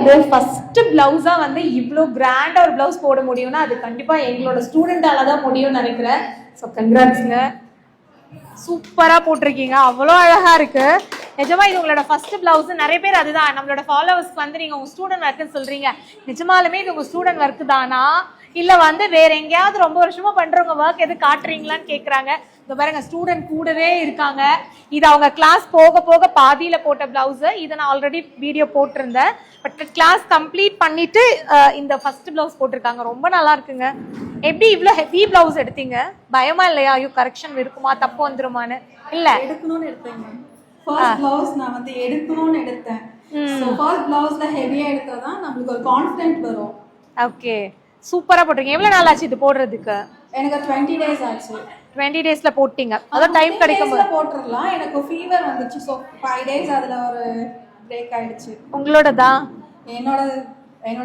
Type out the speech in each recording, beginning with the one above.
வந்து ஃபர்ஸ்ட் பிளவுஸா வந்து இவ்வளோ கிராண்டா ஒரு பிளவுஸ் போட முடியும்னா அது கண்டிப்பா எங்களோட ஸ்டூடெண்டால தான் முடியும்னு நினைக்கிறேன். ஸோ கங்க்ராட்ஸ்ங்க, சூப்பரா போட்டிருக்கீங்க, அவ்வளோ அழகா இருக்கு. நிஜமா இது உங்களோட ஃபர்ஸ்ட் பிளவுஸ். நிறைய பேர் அதுதான் நம்மளோட ஃபாலோவர்ஸ்க்கு வந்து நீங்க உங்க ஸ்டூடெண்ட் ஒர்க்குன்னு சொல்றீங்க. நிஜமாலுமே இது உங்க ஸ்டூடெண்ட் ஒர்க் தானா இல்ல வந்து வேற எங்கேயாவது ரொம்ப வருஷமா பண்றவங்க ஒர்க் எது காட்டுறீங்களான்னு கேக்குறாங்க. இந்த பாருங்க ஸ்டூடெண்ட் கூடவே இருக்காங்க. இது அவங்க கிளாஸ் போக போக பாதியில போட்ட பிளவுஸ். இதை நான் ஆல்ரெடி வீடியோ போட்டிருந்தேன். பட் கிளாஸ் கம்ப்ளீட் பண்ணிட்டு இந்த ஃபர்ஸ்ட் பிளவுஸ் போட்டிருக்காங்க. ரொம்ப நல்லா இருக்குங்க. எப்படி இவ்வளவு ஹெவி பிளவுஸ் எடுத்தீங்க? பயமா இல்லையா ஐயோ கரெக்ஷன் இருக்குமா தப்பு வந்துருமான்னு? இல்ல எடுக்கணும்னு எடுத்தேங்க. ஃபர்ஸ்ட் பிளவுஸ் நான் வந்து எடுக்கணும்னு எடுத்தேன். சோ ஃபர்ஸ்ட் பிளவுஸ்ல ஹெவியா எடுத்தாதான் நமக்கு ஒரு கான்ஃபிடென்ட் வரும். ஓகே, சூப்பரா போட்டிருக்கீங்க. எவ்வளவு நாள் ஆச்சு இது போடுறதுக்கு? எனக்கு 20 டேஸ் ஆச்சு. 20 டேஸ்ல போட்டீங்க. அதான் டைம் கிடைக்கும்போது போட்டுறலாம். எனக்கு ஃபீவர் வந்துச்சு. சோ 5 டேஸ் அதுல ஒரு பிரேக் ஆயிடுச்சு. உங்களோடதான் என்னோட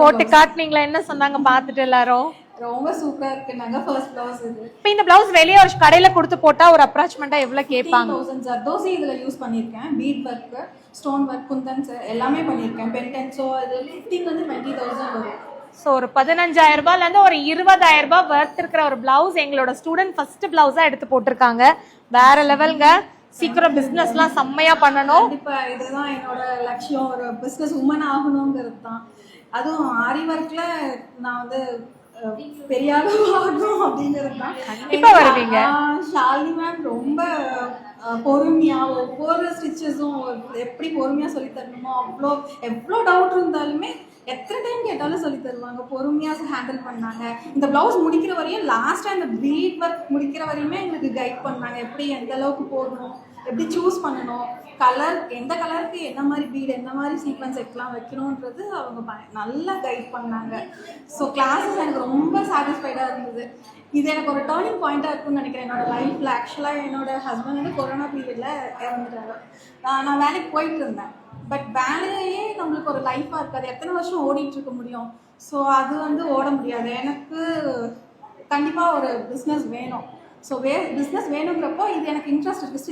போட்டு காட்டுனீங்களா? என்ன சொன்னாங்க பார்த்துட்டு எல்லாரும்? ரொம்ப சூப்பரா இருக்குனாங்க. ஃபர்ஸ்ட் பிளவுஸ் இது. இப்போ இந்த பிளவுஸ் வெளிய ஒரு கடையில கொடுத்து போட்டா ஒரு அப்ராக்சிமேட்டா எவ்வளவு கேட்பாங்க? 1000 ஜர்தோசி இதுல யூஸ் பண்ணிருக்கேன். பீட் வர்க், ஸ்டோன் வர்க், குந்தன்ஸ் எல்லாமே பண்ணிருக்கேன். பென்டென்ட். சோ அது 15 வந்து 20000 வரும். ஸோ ஒரு 15000 ரூபாயில இருந்து ஒரு 20000 ரூபாய் வர்த் இருக்கிற ஒரு பிளவுஸ் எங்களோட ஸ்டூடெண்ட் ஃபர்ஸ்ட் பிளவுஸா எடுத்து போட்டிருக்காங்க. வேற லெவல்ங்க. சீக்கிரம் பிசினஸ்லாம் செம்மையா பண்ணணும். கண்டிப்பா இதுதான் என்னோட லட்சியம். ஒரு பிசினஸ் உமன் ஆகணுங்கிறது தான். அதுவும் ஆரி ஒர்க்ல நான் வந்து பெரிய ஆகணும் அப்படிங்கிறது தான். கண்டிப்பா வருவீங்க. ஷாலினி மேம் ரொம்ப பொறுமையா ஒவ்வொரு ஸ்டிச்சஸும் எப்படி பொறுமையா சொல்லி தரணுமோ எவ்வளோ டவுட் இருந்தாலுமே எத்தனை டைம் கேட்டாலும் சொல்லி தருவாங்க. பொறுமையா ஹேண்டில் பண்ணாங்க. இந்த பிளவுஸ் முடிக்கிற வரையும் லாஸ்டா இந்த பீட் ஒர்க் முடிக்கிற வரையுமே எங்களுக்கு கைட் பண்ணாங்க. எப்படி எந்த அளவுக்கு போடணும், எப்படி சூஸ் பண்ணணும், கலர் எந்த கலருக்கு என்ன மாதிரி பீட் எந்த மாதிரி சீக்வன்ஸ் வைக்கணுன்றது அவங்க நல்லா கைட் பண்ணாங்க. ஸோ கிளாஸஸ் எனக்கு ரொம்ப சாட்டிஸ்ஃபைடாக இருந்தது. இது எனக்கு ஒரு டேர்னிங் பாயிண்டாக இருக்கும்னு நினைக்கிறேன் என்னோட லைஃப்பில். ஆக்சுவலாக என்னோட ஹஸ்பண்ட் வந்து கொரோனா பீரியடில் இறந்துட்டாரு. நான் வேலைக்கு போயிட்டு இருந்தேன். பட் வேலையே நம்மளுக்கு ஒரு லைஃபாக இருக்காது. எத்தனை வருஷம் ஓடிட்டு இருக்க முடியும்? ஸோ அது வந்து ஓட முடியாது. எனக்கு கண்டிப்பாக ஒரு பிஸ்னஸ் வேணும். ஸோ பிஸ்னஸ் வேணுங்கிறப்போ இது எனக்கு இன்ட்ரெஸ்ட் இருக்குது.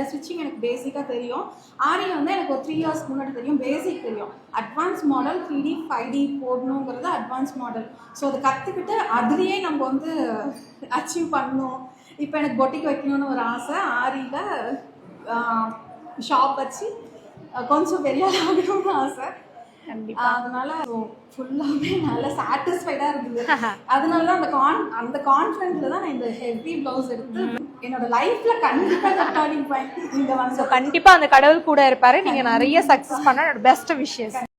ஸ்டிச்சிங் எனக்கு பேசிக்காக தெரியும். ஆரி வந்து எனக்கு ஒரு 3 இயர்ஸ் முன்னாடி தெரியும். பேசிக் தெரியும். அட்வான்ஸ் மாடல் 3D 5D போடணுங்கிறது அட்வான்ஸ் மாடல். ஸோ அதை கற்றுக்கிட்டு அதுலேயே நம்ம வந்து அச்சீவ் பண்ணணும். இப்போ எனக்கு பொட்டிக் வைக்கணும்னு ஒரு ஆசை. ஆரியில் ஷாப் வச்சு கொஞ்சம் பெரிய ஆகணும்னு ஆசை. அதனால ஃபுல்லாவே நல்ல சாட்டிஸ்ஃபைடா இருந்தது. அதனால தான் அந்த கான்ஃபிடென்ட்ல தான் நான் இந்த ஹெவி பிளவுஸ் எடுத்து என்னோட லைஃப்ல கண்டிப்பா டர்னிங் பாயிண்ட் இந்த வந்து. கண்டிப்பா அந்த கடவுள் கூட இருப்பாரு. நீங்க நிறைய சக்சஸ் பண்ண பெஸ்ட் விஷஸ்.